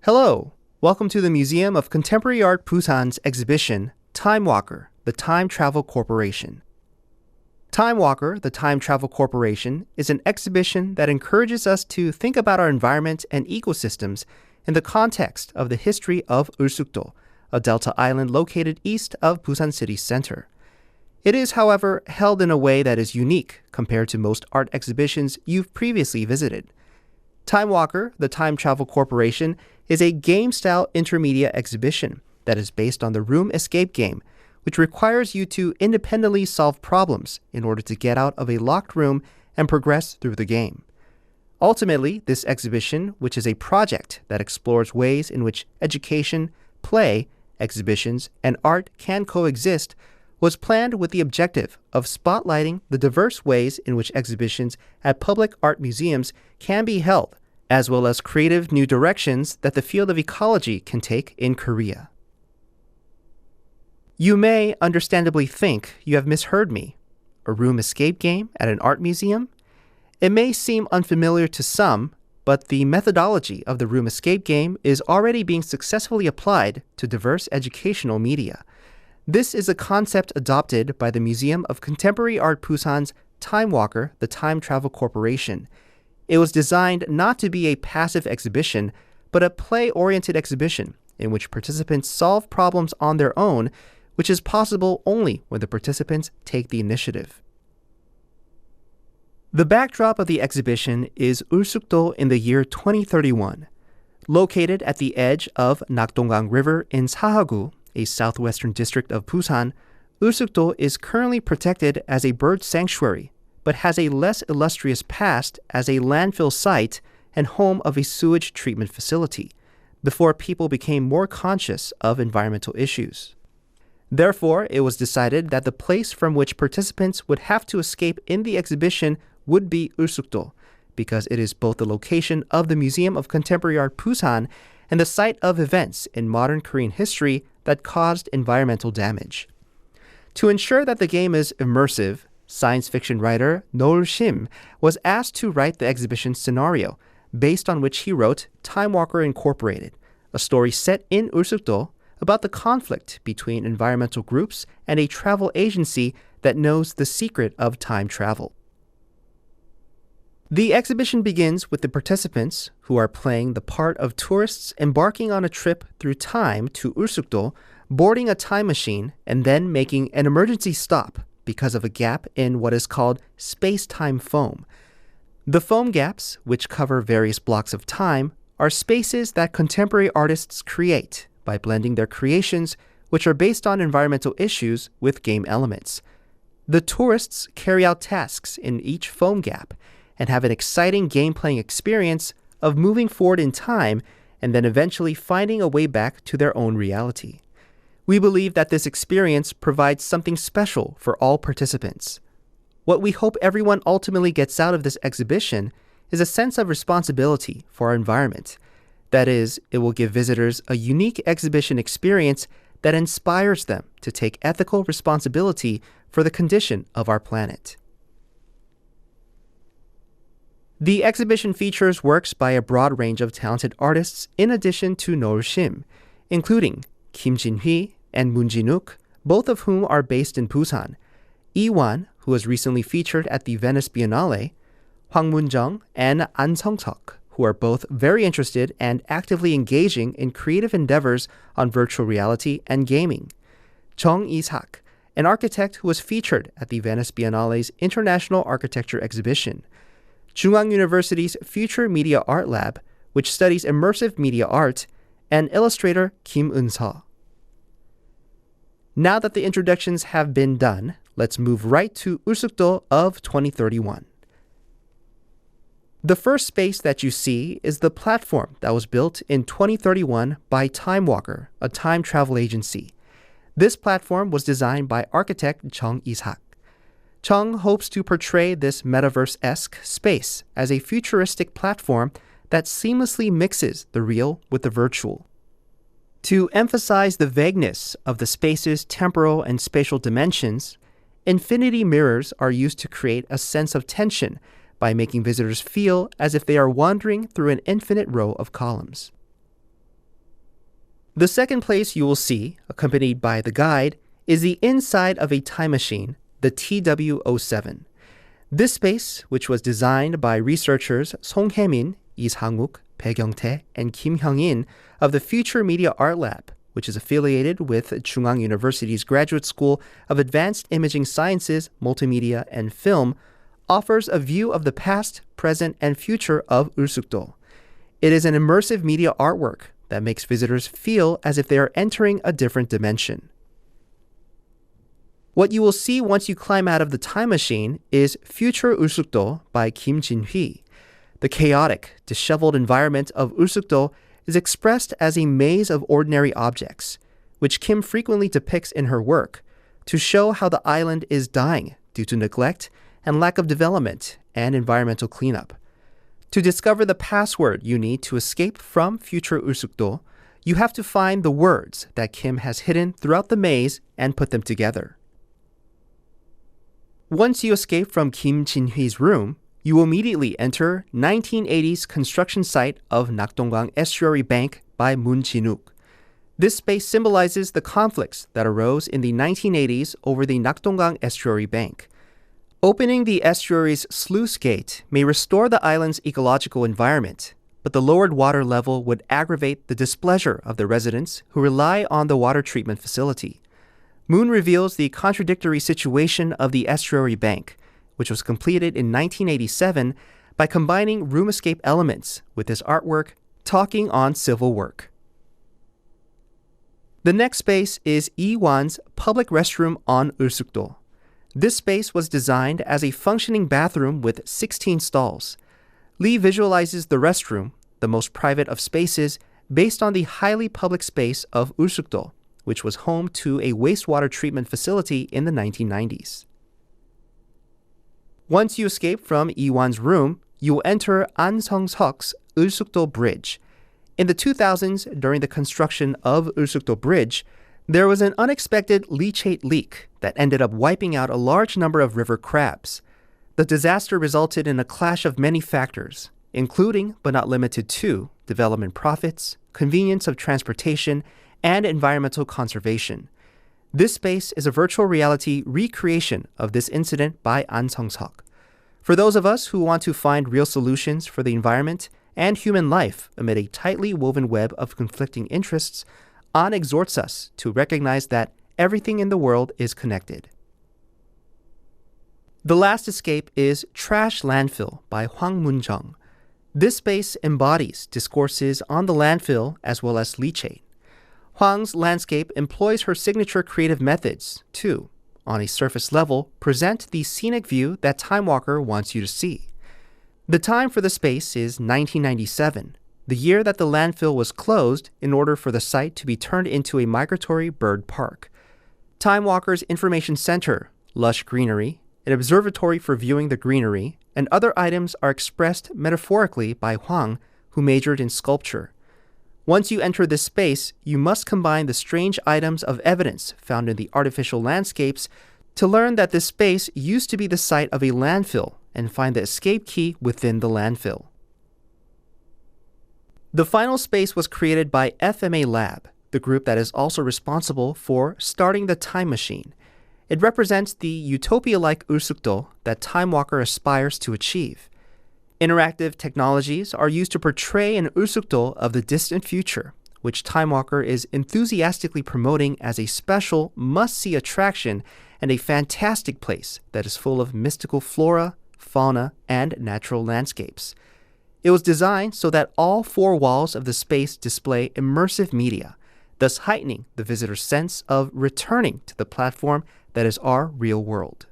Hello! Welcome to the Museum of Contemporary Art Busan's exhibition, TIMEWOKER, the Time Travel Corporation. TIMEWOKER, the Time Travel Corporation, is an exhibition that encourages us to think about our environment and ecosystems in the context of the history of Ulsukdo, a delta island located east of Busan city center. It is, however, held in a way that is unique compared to most art exhibitions you've previously visited. TIMEWOKER, the Time Travel Corporation, is a game-style intermedia exhibition that is based on the room escape game, which requires you to independently solve problems in order to get out of a locked room and progress through the game. Ultimately, this exhibition, which is a project that explores ways in which education, play, exhibitions, and art can coexist, was planned with the objective of spotlighting the diverse ways in which exhibitions at public art museums can be held, as well as creative new directions that the field of ecology can take in Korea. You may understandably think you have misheard me. A room escape game at an art museum? It may seem unfamiliar to some, but the methodology of the room escape game is already being successfully applied to diverse educational media. This is a concept adopted by the Museum of Contemporary Art Busan's TIMEWOKER, the Time Travel Corporation. It was designed not to be a passive exhibition, but a play-oriented exhibition in which participants solve problems on their own, which is possible only when the participants take the initiative. The backdrop of the exhibition is Ulsukdo in the year 2031. Located at the edge of Nakdongang River in Sahagu, a southwestern district of Busan, Ulsukdo is currently protected as a bird sanctuary, but has a less illustrious past as a landfill site and home of a sewage treatment facility, before people became more conscious of environmental issues. Therefore, it was decided that the place from which participants would have to escape in the exhibition would be Ulsukdo, because it is both the location of the Museum of Contemporary Art Busan and the site of events in modern Korean history that caused environmental damage. To ensure that the game is immersive, science fiction writer Noel Shim was asked to write the exhibition scenario, based on which he wrote TIMEWOKER Incorporated, a story set in Ulsukdo about the conflict between environmental groups and a travel agency that knows the secret of time travel. The exhibition begins with the participants, who are playing the part of tourists embarking on a trip through time to Ulsukdo, boarding a time machine, and then making an emergency stop because of a gap in what is called space-time foam. The foam gaps, which cover various blocks of time, are spaces that contemporary artists create by blending their creations, which are based on environmental issues, with game elements. The tourists carry out tasks in each foam gap and have an exciting game-playing experience of moving forward in time and then eventually finding a way back to their own reality. We believe that this experience provides something special for all participants. What we hope everyone ultimately gets out of this exhibition is a sense of responsibility for our environment. That is, it will give visitors a unique exhibition experience that inspires them to take ethical responsibility for the condition of our planet. The exhibition features works by a broad range of talented artists in addition to Noel Shim, including Kim Jin-hui and Moon Jin-wook, both of whom are based in Busan, Iwan, who was recently featured at the Venice Biennale, Hwang Moon-jung and An Sung-seok, who are both very interested and actively engaging in creative endeavors on virtual reality and gaming, Chung Ishak, an architect who was featured at the Venice Biennale's International Architecture Exhibition, Chungang University's Future Media Art Lab, which studies immersive media art, and illustrator Kim Eun-seo. Now that the introductions have been done, let's move right to Ulsukdo of 2031. The first space that you see is the platform that was built in 2031 by TIMEWOKER, a time travel agency. This platform was designed by architect Chung Ishak. Chung hopes to portray this metaverse-esque space as a futuristic platform that seamlessly mixes the real with the virtual. To emphasize the vagueness of the space's temporal and spatial dimensions, infinity mirrors are used to create a sense of tension by making visitors feel as if they are wandering through an infinite row of columns. The second place you will see, accompanied by the guide, is the inside of a time machine, the TW07. This space, which was designed by researchers Song Hae-min, Lee Sang-wook, Bae Kyung-tae, and Kim Hyung-in of the Future Media Art Lab, which is affiliated with Chungang University's Graduate School of Advanced Imaging Sciences, Multimedia, and Film, offers a view of the past, present, and future of Ulsukdo. It is an immersive media artwork that makes visitors feel as if they are entering a different dimension. What you will see once you climb out of the time machine is Future Ulsukdo by Kim Jin-hui. The chaotic, disheveled environment of Ulsukdo is expressed as a maze of ordinary objects, which Kim frequently depicts in her work, to show how the island is dying due to neglect and lack of development and environmental cleanup. To discover the password you need to escape from Future Ulsukdo, you have to find the words that Kim has hidden throughout the maze and put them together. Once you escape from Kim Jin-hui's room, you will immediately enter 1980s construction site of Nakdonggang Estuary Bank by Moon Ji-nook. This space symbolizes the conflicts that arose in the 1980s over the Nakdonggang Estuary Bank. Opening the estuary's sluice gate may restore the island's ecological environment, but the lowered water level would aggravate the displeasure of the residents who rely on the water treatment facility. Moon reveals the contradictory situation of the estuary bank, which was completed in 1987 by combining room escape elements with his artwork, Talking on Civil Work. The next space is Lee-wan's public restroom on Ulsukdo. This space was designed as a functioning bathroom with 16 stalls. Lee visualizes the restroom, the most private of spaces, based on the highly public space of Ulsukdo, which was home to a wastewater treatment facility in the 1990s. Once you escape from Lee-wan's room, you will enter An Sung-seok's Ulsukdo Bridge. In the 2000s, during the construction of Ulsukdo Bridge, there was an unexpected leachate leak that ended up wiping out a large number of river crabs. The disaster resulted in a clash of many factors, including, but not limited to, development profits, convenience of transportation, and environmental conservation. This space is a virtual reality recreation of this incident by An Sung-seok. For those of us who want to find real solutions for the environment and human life amid a tightly woven web of conflicting interests, An exhorts us to recognize that everything in the world is connected. The last escape is Trash Landfill by Hwang Moon-jung. This space embodies discourses on the landfill as well as leachate. Hwang's landscape employs her signature creative methods to, on a surface level, present the scenic view that TIMEWOKER wants you to see. The time for the space is 1997, the year that the landfill was closed in order for the site to be turned into a migratory bird park. TIMEWOKER's information center, lush greenery, an observatory for viewing the greenery, and other items are expressed metaphorically by Hwang, who majored in sculpture. Once you enter this space, you must combine the strange items of evidence found in the artificial landscapes to learn that this space used to be the site of a landfill and find the escape key within the landfill. The final space was created by FMA Lab, the group that is also responsible for starting the time machine. It represents the utopia-like Ulsukdo that TIMEWOKER aspires to achieve. Interactive technologies are used to portray an Ulsukdo of the distant future, which TIMEWOKER is enthusiastically promoting as a special must-see attraction and a fantastic place that is full of mystical flora, fauna, and natural landscapes. It was designed so that all four walls of the space display immersive media, thus heightening the visitor's sense of returning to the platform that is our real world.